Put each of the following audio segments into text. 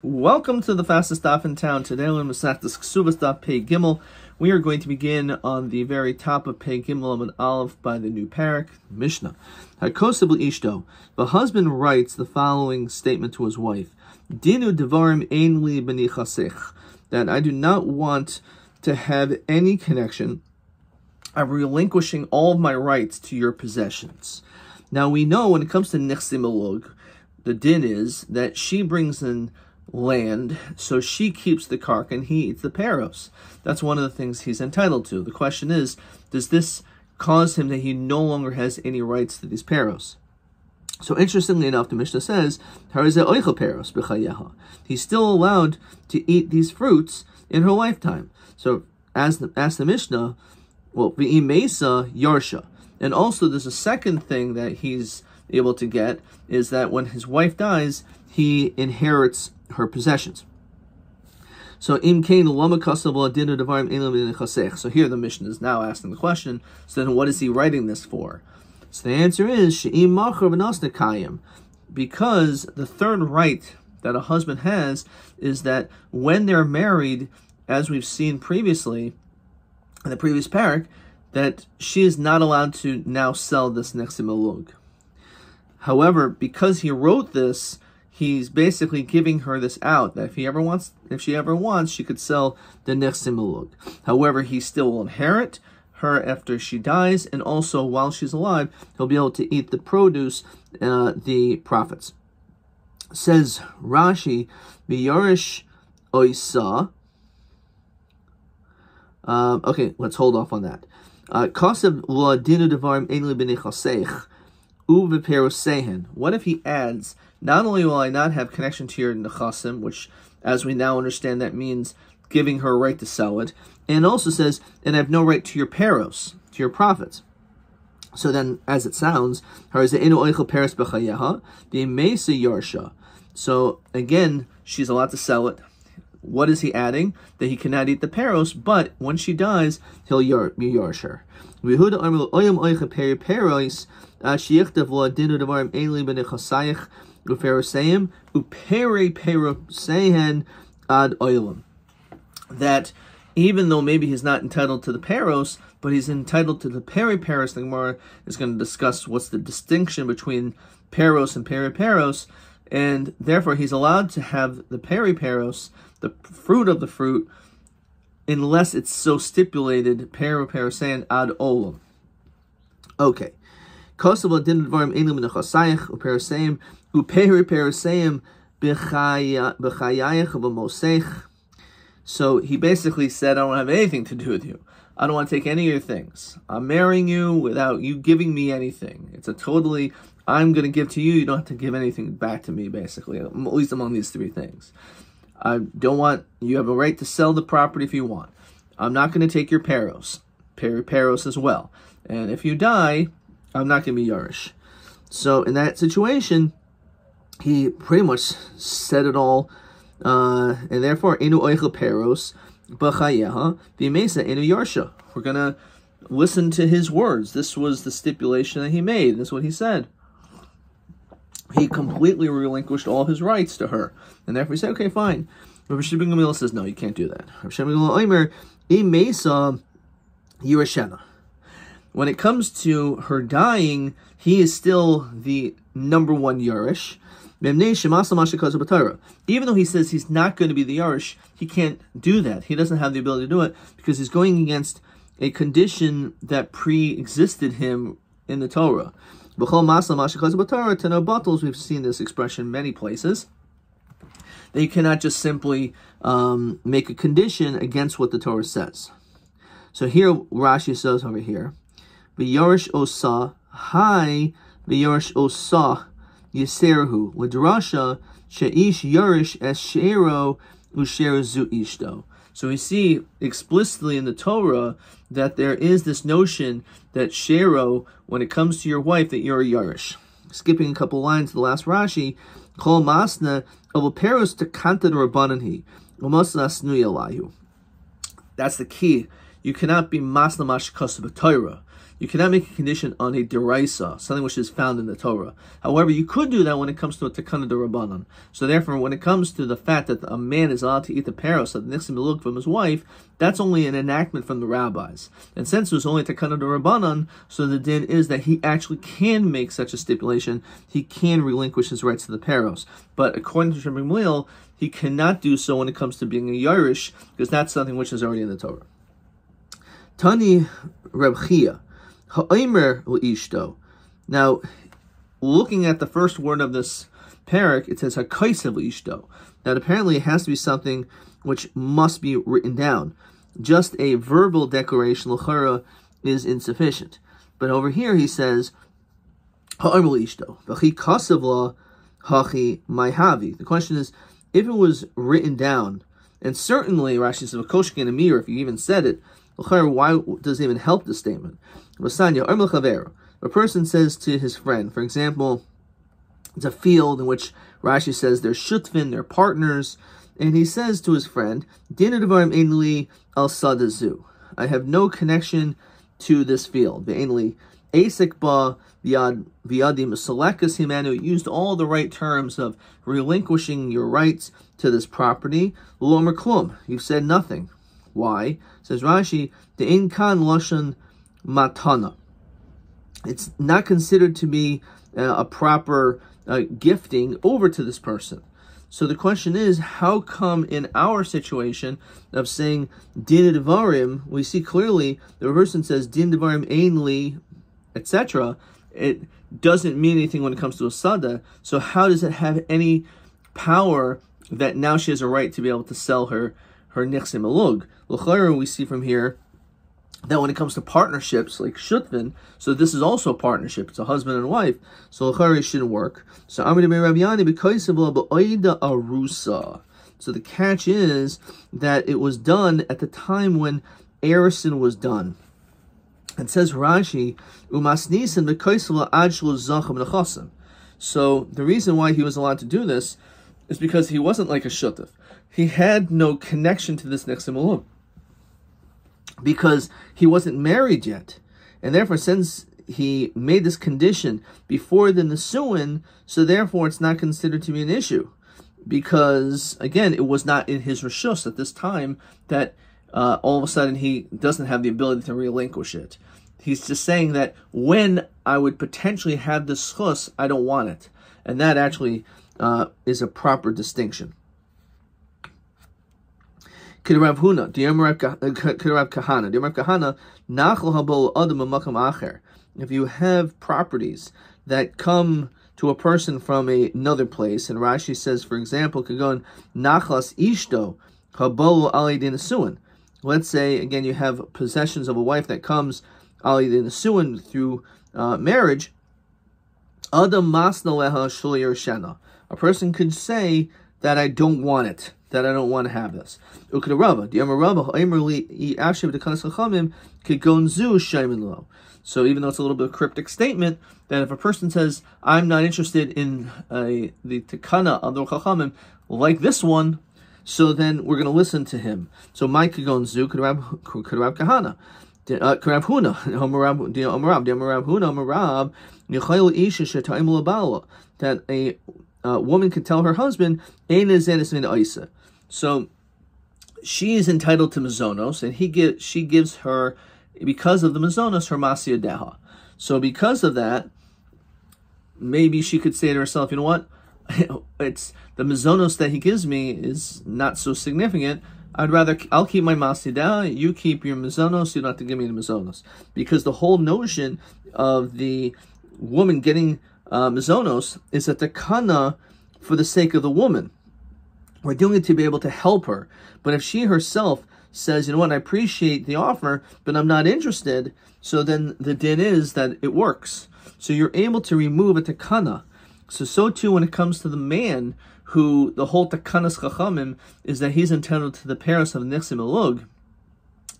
Welcome to the fastest daf in town. Today we're in Masechtas Ketubot daf Pei Gimel. We are going to begin on the very top of Pei Gimel and Aleph by the new parak, Mishnah. Hakosab Ishto. The husband writes the following statement to his wife: Dinu devarim ein li b'ni chasech. That I do not want to have any connection. I'm relinquishing all of my rights to your possessions. Now we know when it comes to nichsim elug, the din is that she brings in land, so she keeps the kark and he eats the peros. That's one of the things he's entitled to. The question is, does this cause him that he no longer has any rights to these peros? So interestingly enough, the Mishnah says, he's still allowed to eat these fruits in her lifetime. So as the Mishnah, well, v'imesa yarsha. And also there's a second thing that he's able to get, is that when his wife dies, he inherits her possessions. So im kain lama kasav dinu devarim elam in chasech. So here the Mishnah is now asking the question, so then what is he writing this for? So the answer is she'im machar v'nasna kayim, because the third right that a husband has is that when they're married, as we've seen previously in the previous parak, that she is not allowed to now sell this nechsim elug. However, because he wrote this, he's basically giving her this out, that if she ever wants, she could sell the nechsim elug. However, he still will inherit her after she dies, and also while she's alive, he'll be able to eat the produce, the profits. Says Rashi, v'yarish oisa. Okay, let's hold off on that. Kasev lo dinu devarim ein li b'nei chasech uv perosehen. What if he adds, not only will I not have connection to your nechasim, which, as we now understand, that means giving her a right to sell it, and also says, and I have no right to your peros, to your profits. So then, as it sounds, so again, she's allowed to sell it. What is he adding? That he cannot eat the peros, but when she dies, he'll yarsh her. That even though maybe he's not entitled to the peros, but he's entitled to the peri-peros. The Gemara is going to discuss what's the distinction between peros and peri-peros, and therefore he's allowed to have the peri-peros, the fruit of the fruit, unless it's so stipulated, peri-perosein ad olam. Okay. Kosovo din dvarim elim nechasayich uperoseim uperi-peroseim b'chayayich v'mosech. So he basically said, I don't have anything to do with you. I don't want to take any of your things. I'm marrying you without you giving me anything. It's a totally, I'm going to give to you. You don't have to give anything back to me, basically, at least among these three things. I don't want, you have a right to sell the property if you want. I'm not going to take your peros as well. And if you die, I'm not going to be yarish. So in that situation, he pretty much said it all. And therefore, inu oichel peros b'chayeha v'imesa inu yarsha. We're gonna listen to his words. This was the stipulation that he made. This is what he said. He completely relinquished all his rights to her, and therefore he said, "Okay, fine." Rabbi Shimon Gamliel says, "No, you can't do that." Rabbi Shimon Gamliel Omer imesa yirashena. When it comes to her dying, he is still the number one yarish. Even though he says he's not going to be the Yarish, he can't do that. He doesn't have the ability to do it because he's going against a condition that pre-existed him in the Torah. We've seen this expression many places. That you cannot just simply make a condition against what the Torah says. So here Rashi says over here, V'yarish osa, hi, v'yarish osa, Yiserahu l'drasha she'ish yarish es she'ero u'she'ezu ishto. So we see explicitly in the Torah that there is this notion that she'ero, when it comes to your wife, that you're a yarish. Skipping a couple lines to the last Rashi, kol masna avoperos tekanta rabbananhi u'masna snuya lahu. That's the key. You cannot be masna mashkas b'Torah. You cannot make a condition on a deraisa, something which is found in the Torah. However, you could do that when it comes to a takana d'Rabbanan. So therefore, when it comes to the fact that a man is allowed to eat the peros of the nichsim milug from his wife, that's only an enactment from the rabbis. And since it was only a takana d'Rabbanan, so the din is that he actually can make such a stipulation. He can relinquish his rights to the peros. But according to Rabbi Gamliel, he cannot do so when it comes to being a Yerush, because that's something which is already in the Torah. Tani Reb Chia, ha'omer l'ishto. Now, looking at the first word of this parak, it says ha'kaisav l'ishto. That apparently it has to be something which must be written down. Just a verbal declaration, l'chara, is insufficient. But over here he says ha'omer l'ishto. V'chi kasav la hachi maihavi. The question is, if it was written down, and certainly Rashi says v'koshki and amir, if you even said it, why does it even help the statement? A person says to his friend, for example, it's a field in which Rashi says they're shutfin, they're partners, and he says to his friend, I have no connection to this field. Used all the right terms of relinquishing your rights to this property. You've said nothing. Why? Says Rashi, the inkan lashon matana. It's not considered to be a proper gifting over to this person. So the question is, how come in our situation of saying din devarim, we see clearly the person says din devarim ainli, etc. It doesn't mean anything when it comes to a sada. So how does it have any power that now she has a right to be able to sell her nichsim alug? L'chayra, we see from here that when it comes to partnerships like shutvin, so this is also a partnership. It's a husband and wife. So l'chayra shouldn't work. So arusa. So the catch is that it was done at the time when Erison was done. It says Rashi, umasnisin b'kaisela ad shelo zachem nechasim. So the reason why he was allowed to do this is because he wasn't like a shutuf. He had no connection to this nichsim alug, because he wasn't married yet. And therefore, since he made this condition before the Nisuin, so therefore it's not considered to be an issue. Because, again, it was not in his reshus at this time that all of a sudden he doesn't have the ability to relinquish it. He's just saying that when I would potentially have this schus, I don't want it. And that actually is a proper distinction. If you have properties that come to a person from another place, and Rashi says, for example, nachlas ishto habolu ali dinasuin. Let's say again you have possessions of a wife that comes ali dinasuin through marriage. Adam masna leha shul shena. A person could say that I don't want it, that I don't want to have this. So even though it's a little bit of a cryptic statement, that if a person says, I'm not interested in the takana of the Chachamim like this one, so then we're going to listen to him. So my kagon zu could Rab Kahana. Karav Huna, that a woman could tell her husband, so she is entitled to mazonos, and she gives her, because of the mazonos, her masiyah deha. So because of that, maybe she could say to herself, you know what, it's the mazonos that he gives me is not so significant. I'll keep my masiyah deha, you keep your mazonos, you don't have to give me the mazonos. Because the whole notion of the woman getting mazonos is a takana for the sake of the woman. We're doing it to be able to help her. But if she herself says, you know what, I appreciate the offer, but I'm not interested, so then the din is that it works. So you're able to remove a takana. So too when it comes to the man, who the whole takanas chachamim is that he's entitled to the paris of nichsim elug.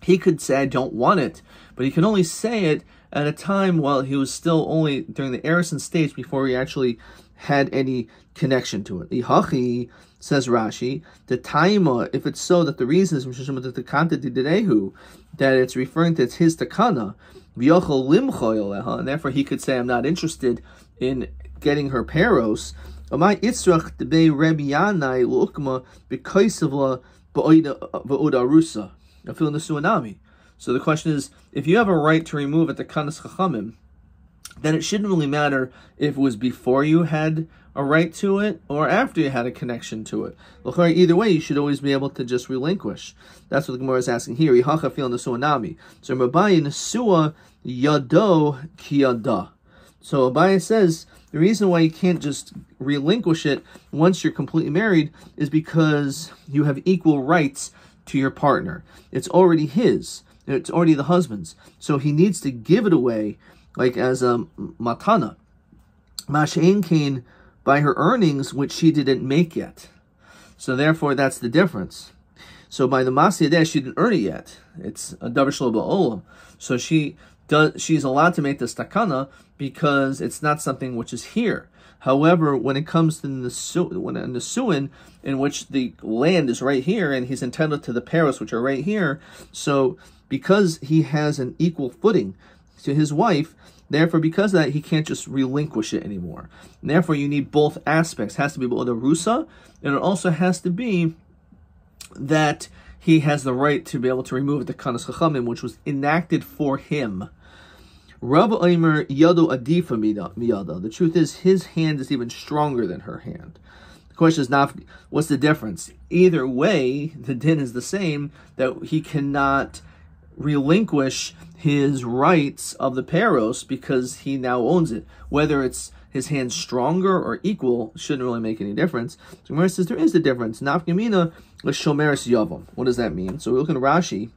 He could say, I don't want it, but he can only say it at a time while he was still only during the erison stage before he actually had any connection to it. Ihachi, says Rashi, the taima, if it's so that the reason is that it's referring to his takana, and therefore he could say, I'm not interested in getting her peros. So the question is, if you have a right to remove at the kanas chachamim, then it shouldn't really matter if it was before you had a right to it or after you had a connection to it. Either way, you should always be able to just relinquish. That's what the Gemara is asking here. So Rabbi nesua yado kiyada. So Abaye says the reason why you can't just relinquish it once you're completely married is because you have equal rights to your partner. It's already his. It's already the husband's. So he needs to give it away like as a matana. Masha'en kain, by her earnings, which she didn't make yet. So therefore, that's the difference. So by the Masiyadeh, she didn't earn it yet. It's a davar shelo ba'olam. So she's allowed to make this takana because it's not something which is here. However, when it comes to the suin, in which the land is right here, and he's entitled to the peros, which are right here, so because he has an equal footing to his wife, therefore, because of that, he can't just relinquish it anymore. And therefore, you need both aspects. It has to be both a rusa, and it also has to be that he has the right to be able to remove the kanas chachamim, which was enacted for him. Rav Omer yado adifa miyada. The truth is, his hand is even stronger than her hand. The question is not what's the difference. Either way, the din is the same, that he cannot relinquish his rights of the peros because he now owns it. Whether it's his hand stronger or equal shouldn't really make any difference. So Gemara says there is a difference. Nafkamina l'shomeres yavam. What does that mean? So we look at Rashi.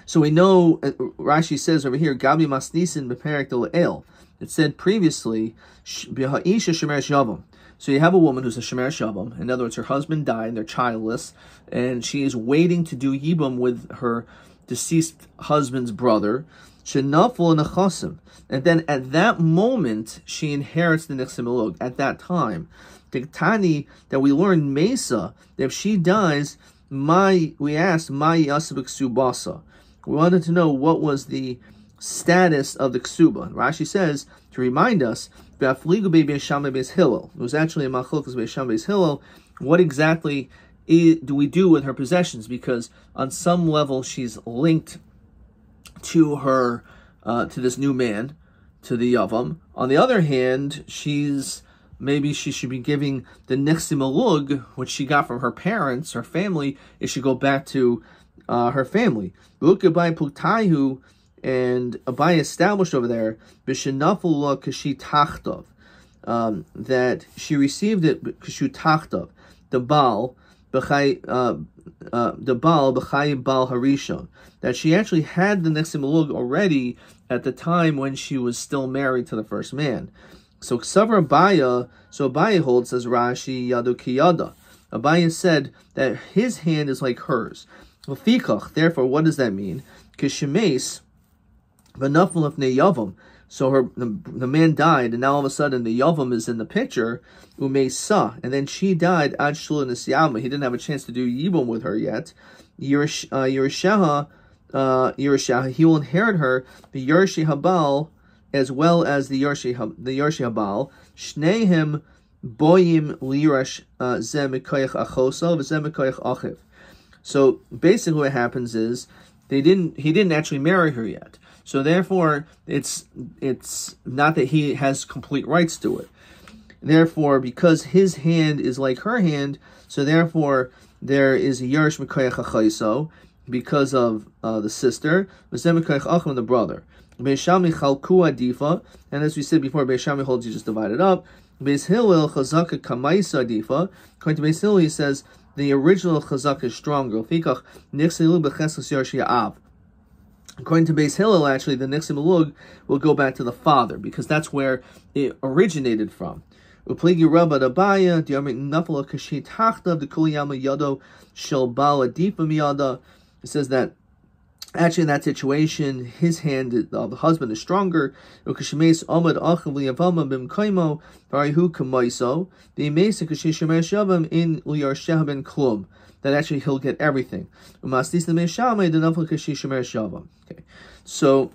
So we know Rashi says over here, Gabi masnisin beperek el. It said previously, b'ha'isha shomeres yavam. So you have a woman who's a shomeres yavam. In other words, her husband died, they're childless, and she is waiting to do yibum with her deceased husband's brother, shenaful nechasim, and then at that moment she inherits the nechsim elog. At that time, the tani that we learned mesa, that if she dies, we asked mai yasabik subasa. We wanted to know what was the status of the ksuba. Rashi says to remind us, it was actually a machlokes beis Shammai beis Hillel. What exactly do we do with her possessions? Because on some level she's linked to her, to this new man, to the yavam. On the other hand, maybe she should be giving the nechsim elug, which she got from her parents, her family. It should go back to her family. Look at Abai Puktahu, and Abai established over there b'shenafula kashi tachtov, that she received it kashu tachtov, the Baal b'chai Baal Harishon, that she actually had the nechsim elug already at the time when she was still married to the first man. So Ksavar Abaya, so Abaya holds, says Rashi, Yadu Kiyada. Abaya said that his hand is like hers. Therefore, what does that mean? Kishemes v'nafel ifnei yavam. So the man died, and now all of a sudden the yavam is in the picture. Umeisa, and then she died. Ad shula nesiyama. He didn't have a chance to do yibum with her yet. Yerishaha, he will inherit her. The Yershi Habal, as well as the Yershi Habal. Shneihem boyim lirash zeh mikoyach achosa v'zeh mikoyach achiv. So basically, what happens is he didn't actually marry her yet. So therefore, it's not that he has complete rights to it. Therefore, because his hand is like her hand, so therefore there is a Yerush Mikoyach Achaiso because of the sister, V'zeh Mikoyach Achim, the brother. Beis Shammai Chalku Adifa, and as we said before, Beis Shammai holds you just divide it up. Beis Hillel Chazaka Kamaisa Adifa. According to Beis Hillel, he says the original Chazaka is stronger. Fikach Nixelu B'Cheskas Yershi Av. According to Beis Hillel, actually, the nechsim elug will go back to the father, because that's where it originated from. Upligi Rabba Dabaya, Diamrit Nafala Kashit Hachta, the Kuliyama Yado Shel Bala Dipa Miyada. It says that Actually, in that situation, his hand, the husband, is stronger. That actually he'll get everything. Okay, so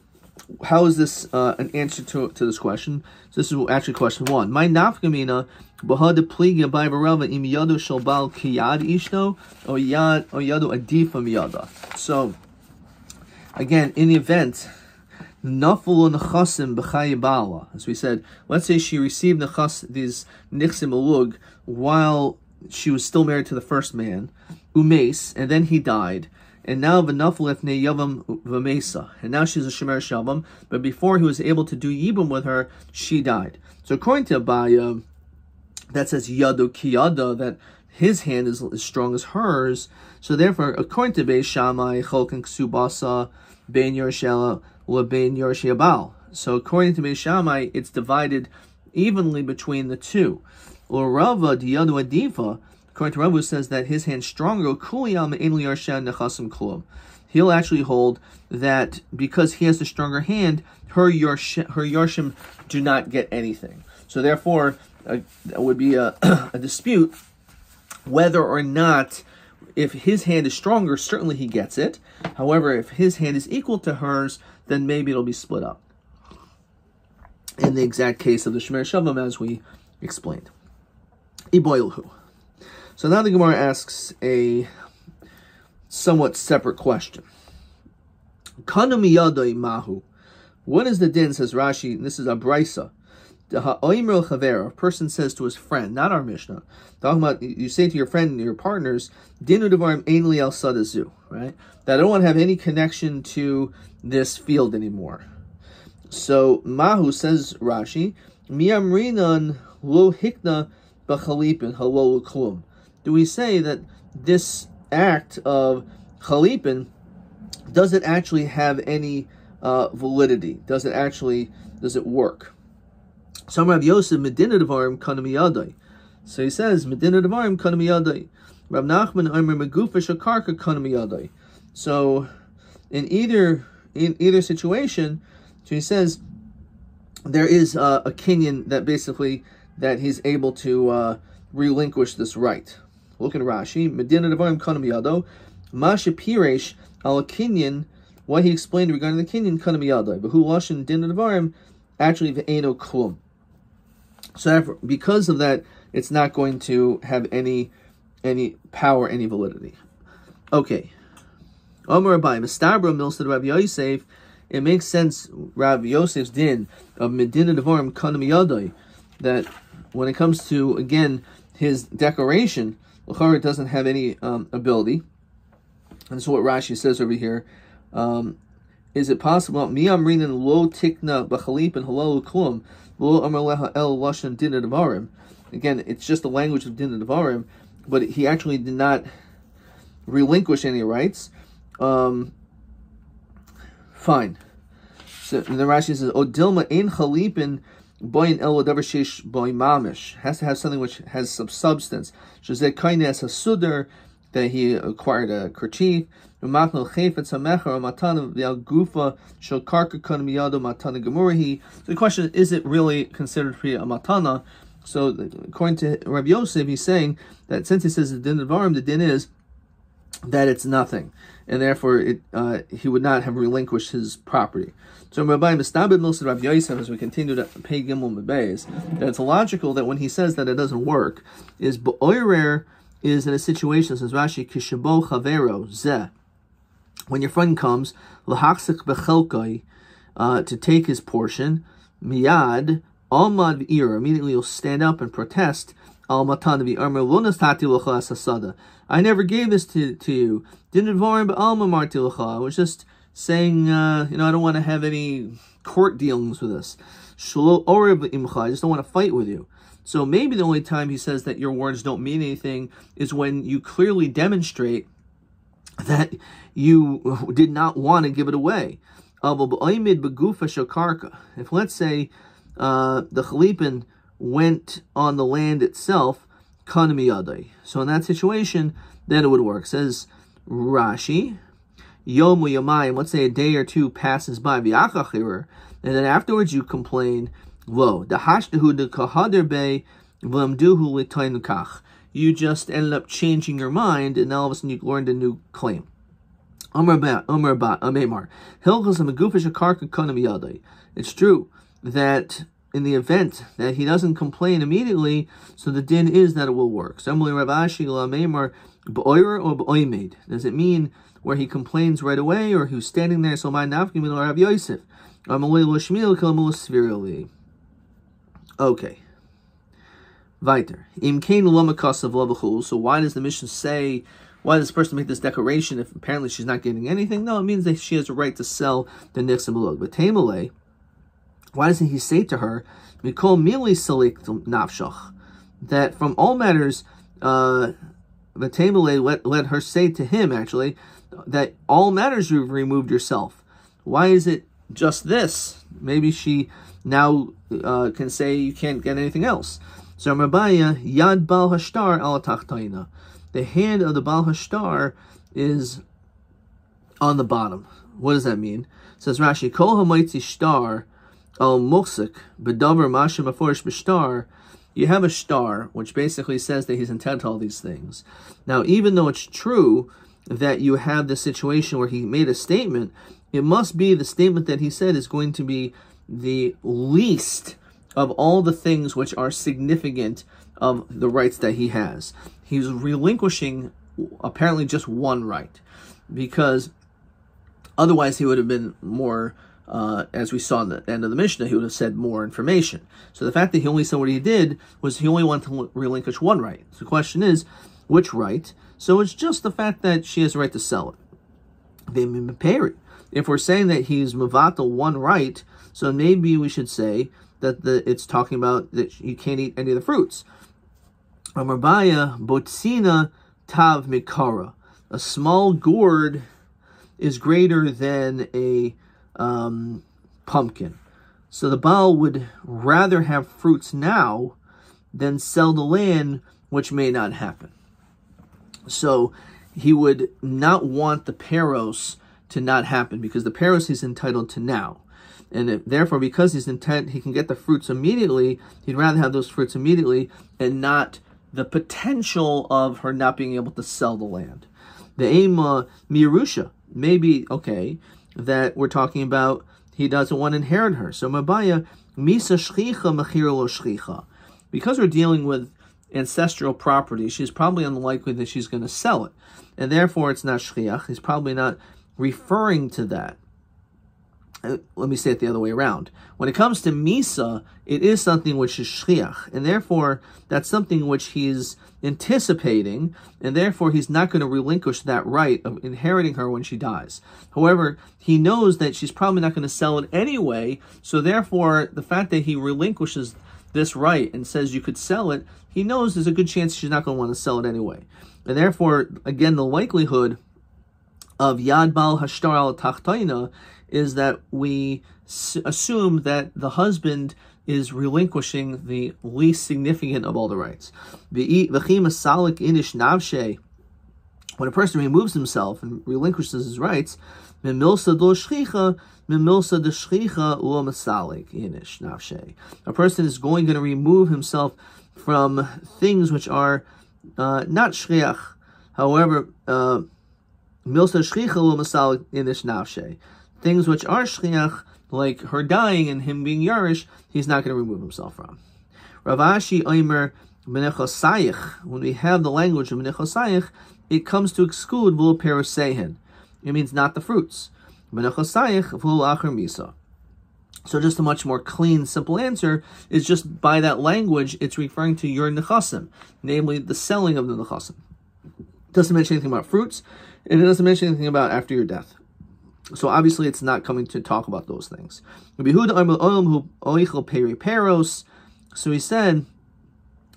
how is this an answer to this question? So this is actually question one. My nafkamina bahad pliga by Rava im yadu shel bal kiyad ishto or yadu adifa miyada. So again, in the event, naful nechasim b'chayi bala, as we said, let's say she received these nichsim alug while she was still married to the first man, umes, and then he died, and now v'naful efnei yavam v'mesa, and now she's a shemer shavam, but before he was able to do yibum with her, she died. So according to Abaya, that says yadu kiyada, that his hand is as strong as hers. So therefore, according to Beis Shammai, cholken ksubasa ben yorshela lebein yorshebal. So according to Beis Shammai, it's divided evenly between the two. Or Rava diyadu adifa, according to Rava, who says that his hand's stronger. Kuliyam ein liyarshan nechasim klum. He'll actually hold that because he has the stronger hand, her yarshim do not get anything. So therefore, that would be a dispute whether or not, if his hand is stronger, certainly he gets it. However, if his hand is equal to hers, then maybe it'll be split up. In the exact case of the Shemer Shavam, as we explained. Iboilhu. So now the Gemara asks a somewhat separate question. Kanu miyadoi mahu. What is the din, says Rashi, and this is a brisa. A person says to his friend, not our Mishnah, talking about, you say to your friend and your partners, dinu devarim ein li al sadazu, right? That I don't want to have any connection to this field anymore. So Mahu, says Rashi, miamrinan lo hikna b'chalipin halo klum. Do we say that this act of chalipin, does it actually have any validity? Does it work? So Rav Yosef Medina Devarim Kana Miyadai. So he says Medina Devarim Kana Miyadai. Rav Nachman Omer Megufa Shakarka Kana Miyadai. So in either situation, so he says there is a kinyan that basically that he's able to relinquish this right. Look at Rashi. Medina Devarim Kana Miyado. Masha Piresh al kinyan. What he explained regarding the kinyan Kana Miyadai. But who Lashon Din Devarim actually V'eno Klum. So because of that, it's not going to have any power, any validity. Okay. Omer Rabbi, Mistabra Milstad Rav Yosef. It makes sense, Rav Yosef's din of Medina Devarim Kana Miyadai, that when it comes to, again, his declaration, L'chara doesn't have any ability. And so what Rashi says over here, is it possible, Mi amrinan lo tikna b'chalip and halal klum, lo amar leha el lashon din devarim. Again, it's just the language of din devarim, but he actually did not relinquish any rights. Fine. So and then Rashi says, O dilma ein chalipin boyin el wadavar sheish boy mamish. Has to have something which has some substance. Shazeh kaines hasudar, that he acquired a kerchief. So the question is it really considered to be a matana? So according to Rabbi Yosef, he's saying that since he says the din devarim, the din is that it's nothing, and therefore he would not have relinquished his property. So Rabbi Mistabed Milsa Rabbi Yosef, as we continue to pay Gimel Mebeis, that it's logical that when he says that it doesn't work, is B'oirer is in a situation, says Rashi, Kishabo Chavero Zeh. When your friend comes, L'haksik Bechelkai, to take his portion, Miyad, Almad V'ira, immediately you'll stand up and protest, Al Matan V'armer Lunas Tati L'cha Asasada. I never gave this to you. Didn't Varim B'alma Marti L'cha. I was just saying, I don't want to have any court dealings with this. Shlo Orib Imcha, I just don't want to fight with you. So maybe the only time he says that your words don't mean anything is when you clearly demonstrate that you did not want to give it away. If let's say the Chalipin went on the land itself, so in that situation, then it would work. Says Rashi, Yom or Yomayim, let's say a day or two passes by, and then afterwards you complain, Lo, dahashtahu de kahader be, v'amduhu l'tainu kach. You just ended up changing your mind, and now all of a sudden you learned a new claim. It's true that in the event that he doesn't complain immediately, so the din is that it will work. Does it mean where he complains right away, or who's standing there? So my nafkim Rav Yosef. Okay. Weiter. So why does the Mishnah say, why does this person make this declaration if apparently she's not getting anything? No, it means that she has a right to sell the nichsim belug. But Taimale, why doesn't he say to her, Mikol mili salik nafshach, that from all matters, the Taimale let her say to him, actually, that all matters you've removed yourself. Why is it just this? Maybe she now can say you can't get anything else. So Rabbiya, Yad Bal Hashtar al Tachtaina. The hand of the Bal Hashtar is on the bottom. What does that mean? It says Rashi, Kol HaMaitzi Shtar al Moksik B'davar Masha Maforish B'Shtar. You have a star, which basically says that he's entitled to all these things. Now, even though it's true that you have the situation where he made a statement, it must be the statement that he said is going to be the least of all the things which are significant of the rights that he has. He's relinquishing apparently just one right, because otherwise he would have been more, as we saw in the end of the Mishnah, he would have said more information. So the fact that he only said what he did was he only wanted to relinquish one right. So the question is, which right? So it's just the fact that she has a right to sell it. If we're saying that he's mevatel one right, so maybe we should say that it's talking about that you can't eat any of the fruits. Amarbaya botsina tav mikara. A small gourd is greater than a pumpkin. So the Baal would rather have fruits now than sell the land, which may not happen. So he would not want the peros to not happen, because the peros he's entitled to now. And therefore, because he's intent, he can get the fruits immediately. He'd rather have those fruits immediately and not the potential of her not being able to sell the land. The aim mirusha, maybe, okay, that we're talking about he doesn't want to inherit her. So mabaya misa shchicha mechir lo shchicha. Because we're dealing with ancestral property, she's probably unlikely that she's going to sell it. And therefore, it's not shchiach. He's probably not referring to that. Let me say it the other way around. When it comes to Misa, it is something which is shchiach, and therefore that's something which he's anticipating, and therefore he's not going to relinquish that right of inheriting her when she dies. However, he knows that she's probably not going to sell it anyway, so therefore the fact that he relinquishes this right and says you could sell it, he knows there's a good chance she's not going to want to sell it anyway. And therefore, again, the likelihood of Yad Bal Hashtar al Tachtaina is that we assume that the husband is relinquishing the least significant of all the rights. When a person removes himself and relinquishes his rights, a person is going to remove himself from things which are not shchiach. However, things which are shchiach, like her dying and him being yarish, he's not going to remove himself from. Rav Ashi Omer Menechosayich. When we have the language of Menechosayich, it comes to exclude v'lo perosehen. It means not the fruits. Menechosayich v'lo acher misa. So just a much more clean, simple answer is just by that language, it's referring to your nechasim, namely the selling of the nechasim. It doesn't mention anything about fruits, and it doesn't mention anything about after your death. So obviously it's not coming to talk about those things. So he said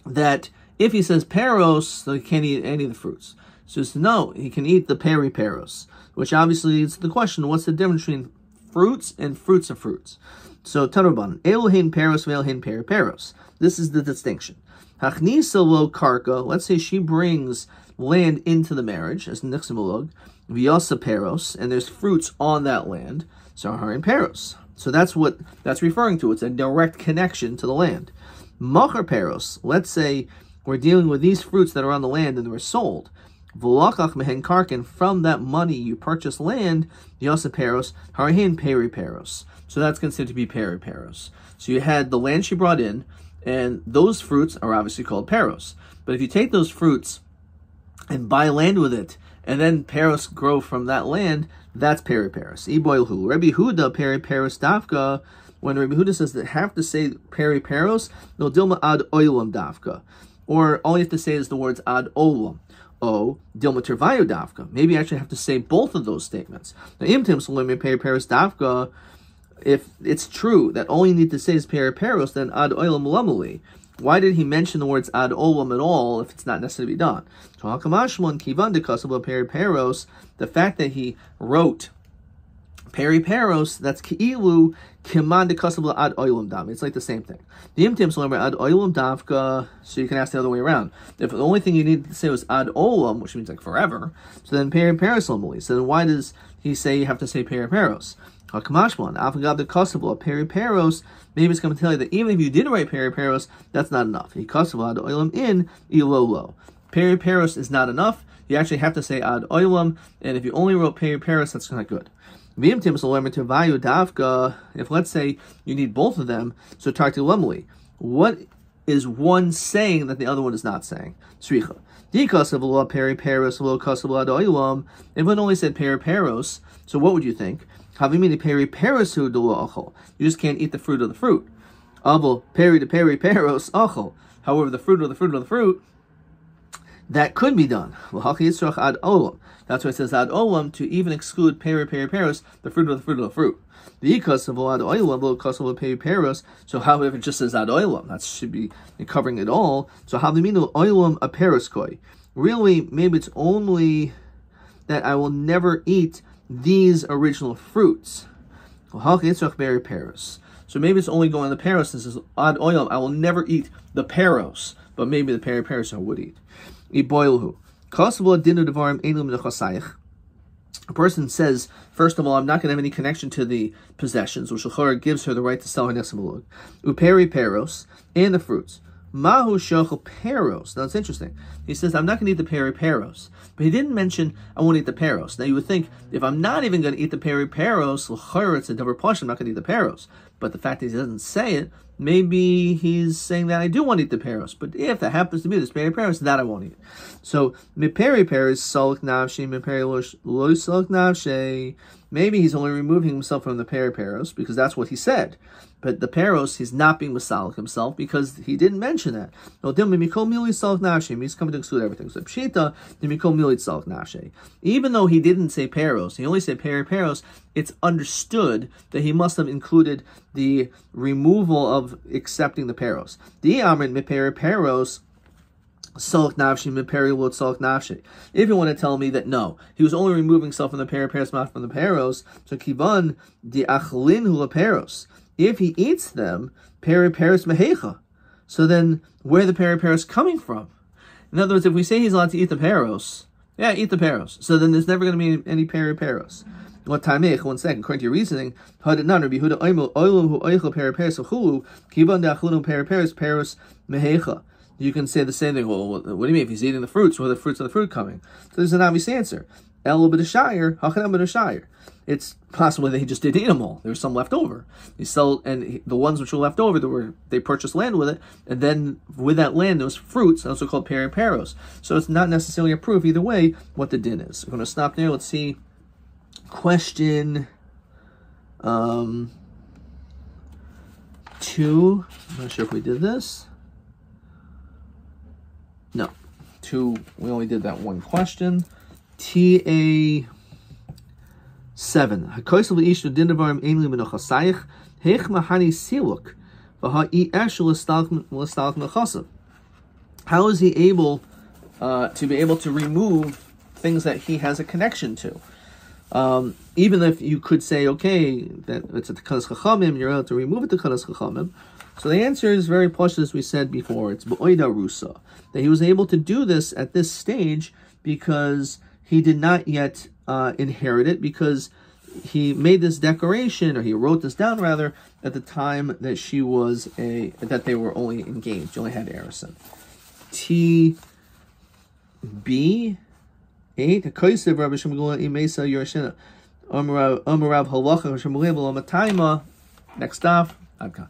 that if he says peros, so he can't eat any of the fruits. So he says, no, he can eat the peri-peros, which obviously leads to the question, what's the difference between fruits and fruits of fruits? So Tanaban, Elohin peros ve'elhin peri-peros. This is the distinction. Hachnisa lo karka. Let's say she brings land into the marriage as niximulog, v'yasa peros, and there's fruits on that land. So harin peros. So that's what that's referring to. It's a direct connection to the land. Machar peros. Let's say we're dealing with these fruits that are on the land and they were sold. V'lachach mehen karkin. From that money you purchase land. V'yasa peros harin peri peros. So that's considered to be peri peros. So you had the land she brought in, and those fruits are obviously called peros. But if you take those fruits and buy land with it, and then peros grow from that land, that's peri peros. Iboilhu. Rabbi Huda peri peros dafka. When Rabbi Huda says that have to say peri peros, no dilma ad oilam dafka. Or all you have to say is the words ad olam. O dilma tervayu dafka. Maybe you actually have to say both of those statements. Now imtim solemi peri peros dafka. If it's true that all you need to say is peri peros, then ad olam lamuli. Why did he mention the words ad olam at all if it's not necessary to be done? So hakamashmon kivan de kasabla peri peros. The fact that he wrote peri peros, that's ki'ilu kiman de kasabla ad olam dam. It's like the same thing. The imtim solember ad olam davka. So you can ask the other way around. If the only thing you needed to say was ad olam, which means like forever, so then peri peros lamuli. So then why does he say you have to say peri peros? Hakamashmon afagab de kasabla peri peros. Maybe it's going to tell you that even if you did write peri peros, that's not enough. He kasabla ad olam in ilolo. Peri peros is not enough. You actually have to say ad olam, and if you only wrote peri peros, that's not good. If let's say you need both of them, so tarti lemli, what is one saying that the other one is not saying? Sricha. If one only said peri peros, so what would you think? You just can't eat the fruit of the fruit. Peri to peri peros achol. However, the fruit of the fruit of the fruit, that could be done. That's why it says ad olam, to even exclude peri peros, the fruit of the fruit of the fruit. So how if it just says ad olam? That should be covering it all. So how olam a periskoi? Really, maybe it's only that I will never eat these original fruits. So maybe it's only going on the peros. This is ad olam. I will never eat the peros, but maybe the peri peros I would eat. A person says, first of all, I'm not going to have any connection to the possessions, which gives her the right to sell her nesimulug. Uperi peros, and the fruits. Mahu shochel peros. Now it's interesting. He says, I'm not going to eat the peri peros. But he didn't mention, I won't eat the peros. Now you would think, if I'm not even going to eat the peri peros, it's a double portion, I'm not going to eat the peros. But the fact that he doesn't say it, maybe he's saying that I do want to eat the peros. But if that happens to be this peri peros, that I won't eat. So, mi peri peros, salk navshi, mi peri lo salk navshi. Maybe he's only removing himself from the peri peros, because that's what he said. But the peros, he's not being masalik himself because he didn't mention that. He's coming to exclude everything. So pshita, even though he didn't say peros, he only said peri peros, it's understood that he must have included the removal of accepting the peros. The amrin mi peri peros. If you want to tell me that no, he was only removing himself from the peri peros, not from the peros, so kivan di achlin hula peros. If he eats them, peri peros mehecha. So then, where are the peri peros coming from? In other words, if we say he's allowed to eat the peros, yeah, eat the peros. So then there's never going to be any peri peros. What time? 1 second. According to your reasoning, you can say the same thing. Well, what do you mean? If he's eating the fruits, where are the fruits of the fruit coming? So there's an obvious answer. It's possible that he just didn't eat them all. There was some left over. The ones which were left over, they purchased land with it, and then with that land there was fruits, also called peri peros. So it's not necessarily a proof either way what the din is. We're going to stop there. Let's see. Question 2. I'm not sure if we did this. No. 2. We only did that one question. TA 7. How is he able to be able to remove things that he has a connection to? Even if you could say, okay, that it's a tekanas chachamim, you're able to remove it to tekanas chachamim, So the answer is very plush, as we said before. It's B'oida Rusa. That he was able to do this at this stage because he did not yet inherit it, because he made this declaration, or he wrote this down rather, at the time that that they were only engaged, only had Erison. TB 8. Kaisev Rabbi Shemugula Imesa Yorshina. Amarav Halacha Shemugula Matayma. Next off. Adkan.